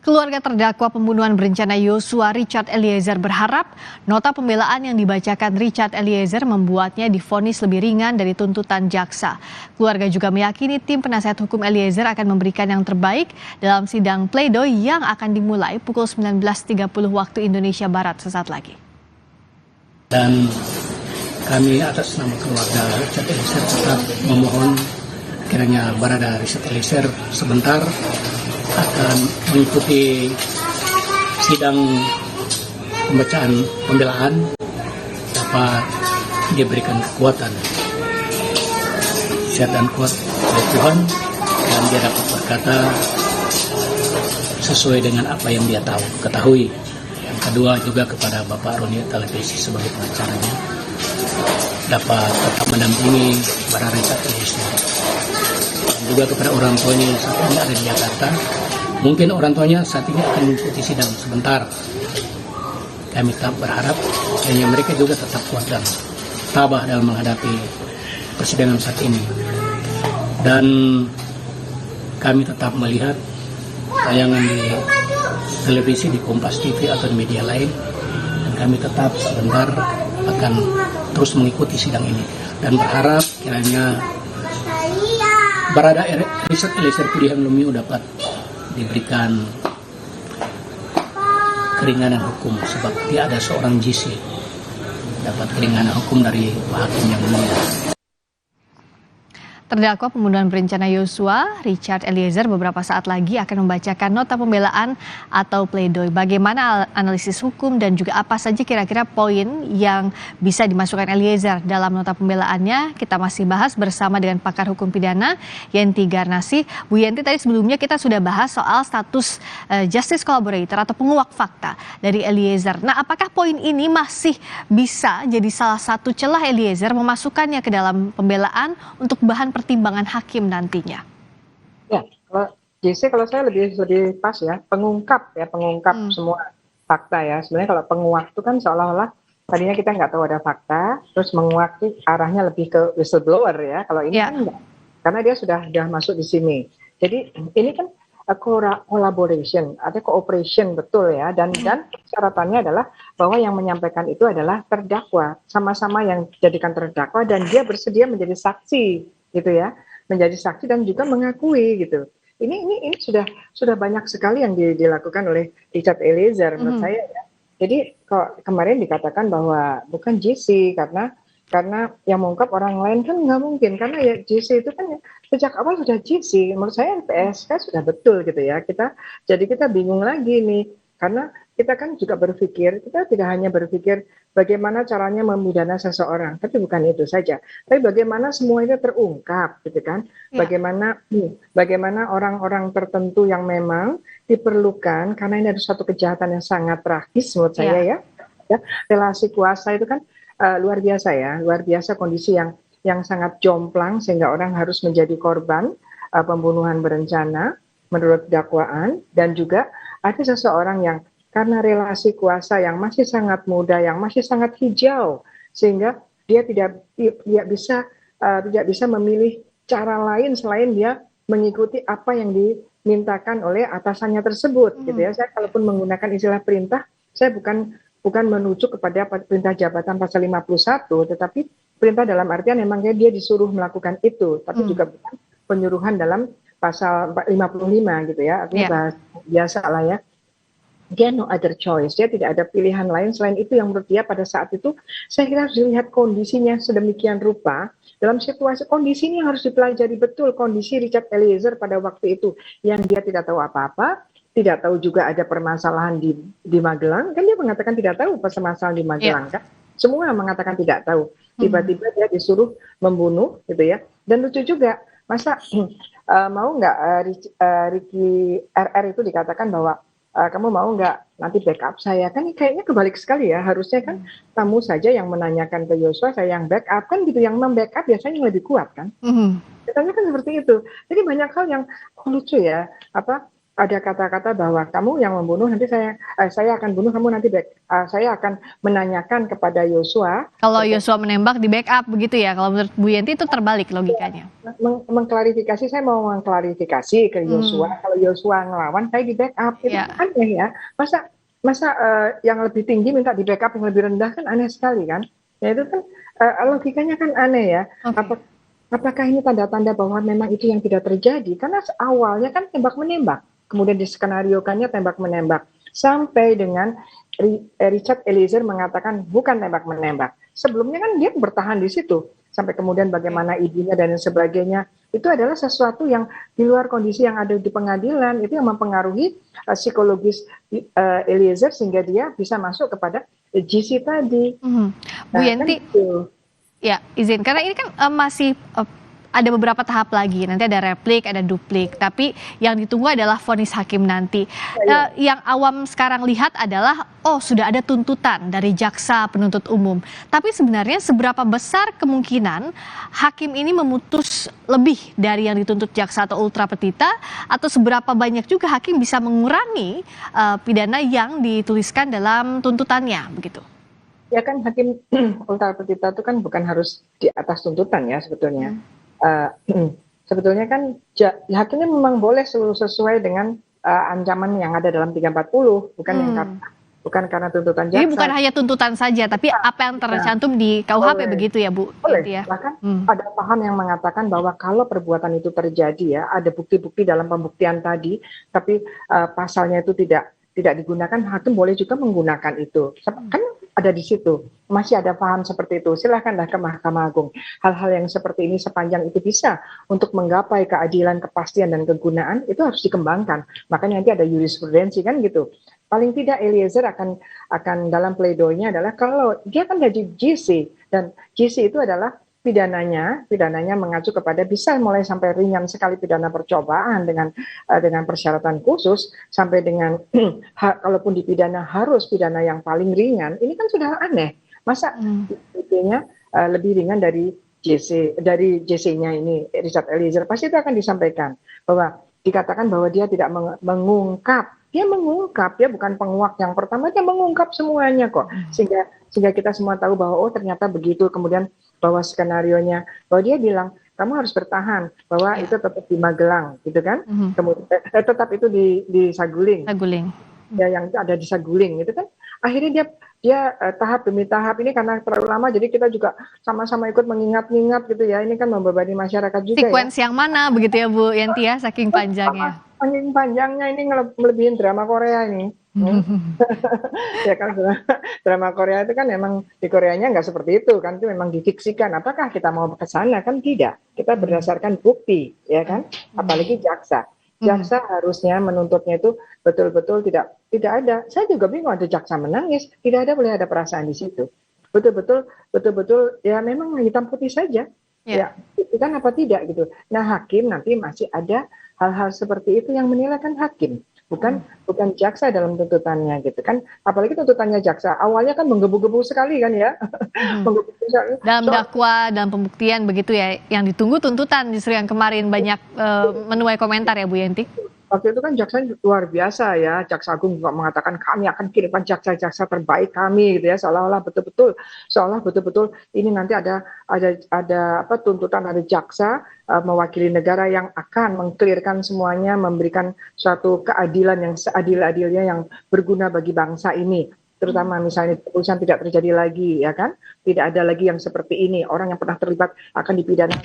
Keluarga terdakwa pembunuhan berencana Yosua Richard Eliezer berharap nota pembelaan yang dibacakan Richard Eliezer membuatnya divonis lebih ringan dari tuntutan jaksa. Keluarga juga meyakini tim penasihat hukum Eliezer akan memberikan yang terbaik dalam sidang pledoi yang akan dimulai pukul 19.30 waktu Indonesia Barat sesaat lagi. Dan kami atas nama keluarga Richard Eliezer tetap memohon kiranya Barada Richard Eliezer sebentar akan mengikuti sidang pembacaan pembelaan dapat diberikan kekuatan sehat dan kuat oleh Tuhan dan dia dapat berkata sesuai dengan apa yang dia ketahui. Yang kedua juga kepada Bapak Roni Talapesi sebagai pengacaranya dapat tetap mendampingi Barada Richard Eliezer. Juga kepada orang tuanya yang saat ini ada di Jakarta. Mungkin orang tuanya saat ini akan mengikuti sidang sebentar. Kami tetap berharap hanya mereka juga tetap kuat dan tabah dalam menghadapi persidangan saat ini. Dan kami tetap melihat tayangan di televisi, di Kompas TV atau di media lain. Dan kami tetap sebentar akan terus mengikuti sidang ini. Dan berharap kiranya Barada Richard Eliezer Pudiang Lumiu dapat diberikan keringanan hukum sebab dia ada seorang JC dapat keringanan hukum dari hakim yang mulia. Terdakwa pembunuhan berencana Yosua Richard Eliezer beberapa saat lagi akan membacakan nota pembelaan atau pledoi. Bagaimana analisis hukum dan juga apa saja kira-kira poin yang bisa dimasukkan Eliezer dalam nota pembelaannya, kita masih bahas bersama dengan pakar hukum pidana Yenti Garnasi. Bu Yenti, tadi sebelumnya kita sudah bahas soal status justice collaborator atau penguak fakta dari Eliezer. Nah, apakah poin ini masih bisa jadi salah satu celah Eliezer memasukkannya ke dalam pembelaan untuk bahan pertimbangan hakim nantinya? Ya, kalau JC kalau saya lebih pas ya, pengungkap semua fakta ya. Sebenarnya kalau penguak itu kan seolah-olah tadinya kita nggak tahu ada fakta, terus menguak itu arahnya lebih ke whistleblower ya. Kalau ini kan enggak, karena dia sudah masuk di sini. Jadi ini kan collaboration, ada cooperation betul ya. Dan syaratannya adalah bahwa yang menyampaikan itu adalah terdakwa, sama-sama yang dijadikan terdakwa dan dia bersedia menjadi saksi. Gitu ya, menjadi saksi dan juga mengakui gitu. Ini sudah banyak sekali yang dilakukan oleh Richard Eliezer menurut saya ya. Jadi kok kemarin dikatakan bahwa bukan JC karena yang mengungkap orang lain kan nggak mungkin, karena ya JC itu kan sejak awal sudah JC. Menurut saya LPSK sudah betul gitu ya. Kita bingung lagi nih, karena kita kan juga berpikir, kita tidak hanya berpikir bagaimana caranya memidana seseorang, tapi bukan itu saja. Tapi bagaimana semua itu terungkap, gitu kan? Ya. Bagaimana orang-orang tertentu yang memang diperlukan, karena ini ada suatu kejahatan yang sangat tragis menurut saya ya. Relasi kuasa itu kan luar biasa ya, luar biasa kondisi yang sangat jomplang sehingga orang harus menjadi korban pembunuhan berencana menurut dakwaan, dan juga ada seseorang yang karena relasi kuasa yang masih sangat muda, yang masih sangat hijau, sehingga dia tidak bisa memilih cara lain selain dia mengikuti apa yang dimintakan oleh atasannya tersebut, gitu ya. Saya kalaupun menggunakan istilah perintah, saya bukan menuju kepada perintah jabatan pasal 51, tetapi perintah dalam artian memang dia disuruh melakukan itu, tapi juga bukan penyuruhan dalam pasal 55 gitu ya, artinya bahasa biasa lah ya. Dia no other choice, dia tidak ada pilihan lain selain itu yang menurut dia pada saat itu. Saya kira harus dilihat kondisinya sedemikian rupa. Dalam situasi kondisi ini harus dipelajari betul kondisi Richard Eliezer pada waktu itu, yang dia tidak tahu apa-apa, tidak tahu juga ada permasalahan di Magelang, kan dia mengatakan tidak tahu permasalahan di Magelang kan. Semua mengatakan tidak tahu. Tiba-tiba dia disuruh membunuh gitu ya. Dan lucu juga, masa mau nggak Ricky RR itu dikatakan bahwa kamu mau nggak nanti backup saya, kan kayaknya kebalik sekali ya. Harusnya kan kamu saja yang menanyakan ke Yosua, saya yang backup kan gitu. Yang membackup biasanya yang lebih kuat kan. Biasanya kan seperti itu. Jadi banyak hal yang lucu ya, ada kata-kata bahwa kamu yang membunuh, nanti saya akan bunuh kamu, nanti saya akan menanyakan kepada Yosua. Kalau Yosua menembak di backup begitu ya, kalau menurut Bu Yenti itu terbalik logikanya. Mengklarifikasi, saya mau mengklarifikasi ke Yosua, kalau Yosua ngelawan, saya di backup, itu aneh ya. Masa yang lebih tinggi minta di backup yang lebih rendah, kan aneh sekali kan. Ya itu kan logikanya kan aneh ya. Apakah ini tanda-tanda bahwa memang itu yang tidak terjadi? Karena awalnya kan tembak-menembak. Kemudian diskenariokannya tembak-menembak. Sampai dengan Richard Eliezer mengatakan bukan tembak-menembak. Sebelumnya kan dia bertahan di situ. Sampai kemudian bagaimana ibunya dan sebagainya. Itu adalah sesuatu yang di luar kondisi yang ada di pengadilan. Itu yang mempengaruhi psikologis Eliezer sehingga dia bisa masuk kepada GC tadi. Bu Yenti, ya izin. Karena ini kan masih... ada beberapa tahap lagi, nanti ada replik, ada duplik, tapi yang ditunggu adalah vonis hakim nanti. Yang awam sekarang lihat adalah, sudah ada tuntutan dari jaksa penuntut umum. Tapi sebenarnya seberapa besar kemungkinan hakim ini memutus lebih dari yang dituntut jaksa atau ultra petita, atau seberapa banyak juga hakim bisa mengurangi pidana yang dituliskan dalam tuntutannya, begitu? Ya kan hakim ultra petita itu kan bukan harus di atas tuntutan ya sebetulnya. Sebetulnya kan hakimnya memang boleh sesuai dengan ancaman yang ada dalam 340, bukan karena tuntutan jaksa. Jadi bukan hanya tuntutan saja, tapi apa yang tercantum di KUHP begitu ya Bu? Boleh. Gitu ya? Bahkan ada paham yang mengatakan bahwa kalau perbuatan itu terjadi ya, ada bukti-bukti dalam pembuktian tadi, tapi pasalnya itu tidak digunakan, hakim boleh juga menggunakan itu. Kan ada di situ, masih ada paham seperti itu, silahkanlah ke Mahkamah Agung. Hal-hal yang seperti ini sepanjang itu bisa untuk menggapai keadilan, kepastian, dan kegunaan, itu harus dikembangkan. Makanya nanti ada jurisprudensi kan gitu. Paling tidak Eliezer akan dalam pledoinya adalah kalau dia kan dari GC, dan GC itu adalah pidananya mengacu kepada bisa mulai sampai ringan sekali pidana percobaan dengan persyaratan khusus sampai dengan kalaupun dipidana harus pidana yang paling ringan. Ini kan sudah aneh. Masa nya lebih ringan dari JC-nya ini Richard Eliezer, pasti itu akan disampaikan bahwa dikatakan bahwa dia tidak mengungkap. Dia mengungkap, dia bukan penguak yang pertama, dia mengungkap semuanya kok. Sehingga kita semua tahu bahwa ternyata begitu. Kemudian bahwa skenarionya, bahwa dia bilang kamu harus bertahan, bahwa itu tetap di Magelang, gitu kan? Kemudian tetap itu di Saguling. Ya, yang itu ada di Saguling, gitu kan? Akhirnya dia tahap demi tahap ini karena terlalu lama, jadi kita juga sama-sama ikut mengingat-ingat gitu ya. Ini kan membebani masyarakat juga. Sequence yang mana begitu ya Bu Yenti ya, saking panjangnya. Saking panjangnya ini melebihin drama Korea ini. Ya kan drama Korea itu kan memang di Koreanya nggak seperti itu kan, itu memang difiksikan. Apakah kita mau ke sana? Kan tidak, kita berdasarkan bukti ya kan, apalagi jaksa harusnya menuntutnya itu betul-betul tidak ada. Saya juga bingung, ada jaksa menangis, tidak boleh ada perasaan di situ, betul-betul ya memang hitam putih saja ya itu kan apa tidak gitu. Nah hakim nanti masih ada hal-hal seperti itu yang menilai kan hakim, bukan jaksa dalam tuntutannya gitu kan. Apalagi tuntutannya jaksa awalnya kan menggebu-gebu sekali kan ya. Dalam dakwa, dalam pembuktian begitu ya, yang ditunggu tuntutan justru yang kemarin banyak menuai komentar ya Bu Yenti. Waktu itu kan jaksa luar biasa ya, Jaksa Agung juga mengatakan kami akan kirimkan jaksa-jaksa terbaik kami gitu ya, seolah betul-betul ini nanti ada tuntutan dari jaksa mewakili negara yang akan mengklirkan semuanya, memberikan suatu keadilan yang seadil-adilnya yang berguna bagi bangsa ini. Terutama misalnya keputusan tidak terjadi lagi ya kan, tidak ada lagi yang seperti ini, orang yang pernah terlibat akan dipidana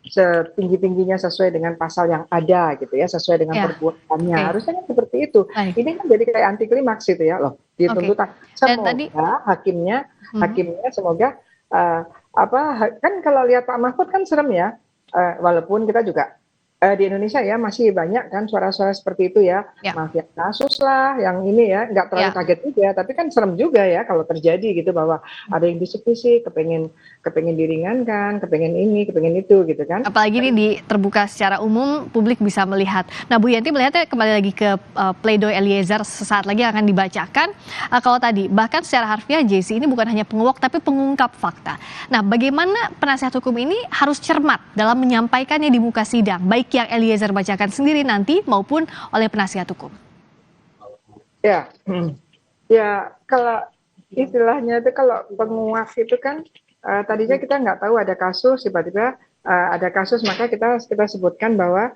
setinggi-tingginya sesuai dengan pasal yang ada gitu ya, sesuai dengan perbuatannya. Harusnya kan seperti itu. Ini kan jadi kayak anti klimaks gitu ya loh di tuntutan. Semoga hakimnya semoga kan kalau lihat Pak Mahfud kan serem ya, walaupun kita juga di Indonesia ya masih banyak kan suara-suara seperti itu ya, mafia kasus lah yang ini ya, nggak terlalu kaget juga, tapi kan serem juga ya kalau terjadi gitu, bahwa ada yang bisik-bisik kepengen diringankan, kepengen ini, kepengen itu gitu kan. Apalagi ini terbuka secara umum, publik bisa melihat. Nah Bu Yenti melihatnya kembali lagi ke pledoi Eliezer sesaat lagi akan dibacakan. Kalau tadi bahkan secara harfiah JC ini bukan hanya penguak tapi pengungkap fakta. Nah bagaimana penasihat hukum ini harus cermat dalam menyampaikannya di muka sidang, baik yang Eliezer bacakan sendiri nanti maupun oleh penasihat hukum? Ya, ya kalau istilahnya itu kalau penguak itu kan tadinya kita nggak tahu ada kasus, tiba-tiba ada kasus, maka kita sebutkan bahwa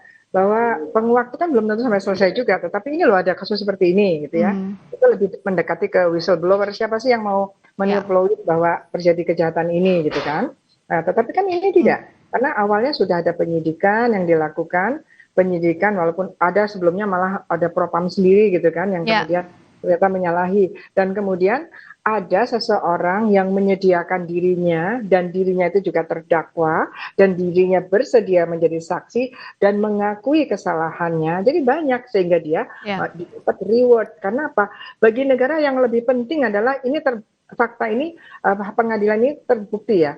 penguak itu kan belum tentu sampai selesai juga, tetapi ini loh ada kasus seperti ini gitu ya. Kita lebih mendekati ke whistleblower, siapa sih yang mau menilploid bahwa terjadi kejahatan ini gitu kan. Tetapi kan ini tidak, karena awalnya sudah ada penyidikan yang dilakukan, penyidikan walaupun ada sebelumnya malah ada propam sendiri gitu kan yang kemudian ternyata menyalahi, dan kemudian ada seseorang yang menyediakan dirinya dan dirinya itu juga terdakwa dan dirinya bersedia menjadi saksi dan mengakui kesalahannya. Jadi banyak sehingga dia dapat reward. Karena apa? Bagi negara yang lebih penting adalah ini fakta ini, pengadilan ini terbukti ya.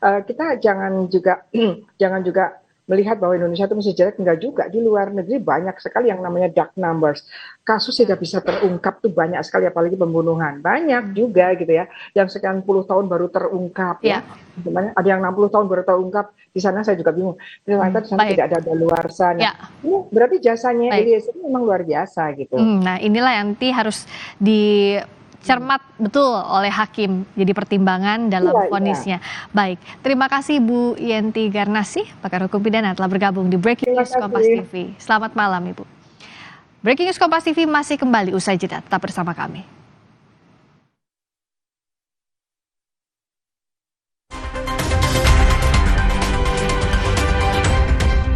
Kita jangan juga melihat bahwa Indonesia itu mesti jelek, enggak juga. Di luar negeri banyak sekali yang namanya dark numbers. Kasus tidak bisa terungkap tuh banyak sekali, apalagi pembunuhan. Banyak juga gitu ya, yang sekian puluh tahun baru terungkap ya. Ada yang 60 tahun baru terungkap. Di sana saya juga bingung. Ternyata di sana tidak ada daluarsa. Ini berarti jasanya Eliezer ini memang luar biasa gitu. Nah, inilah yang nanti harus cermat betul oleh hakim jadi pertimbangan dalam vonisnya. Baik, terima kasih Bu Yenti Garnasih, pakar hukum pidana telah bergabung di Breaking News Kompas TV. Selamat malam Ibu. Breaking News Kompas TV masih kembali usai jeda, tetap bersama kami.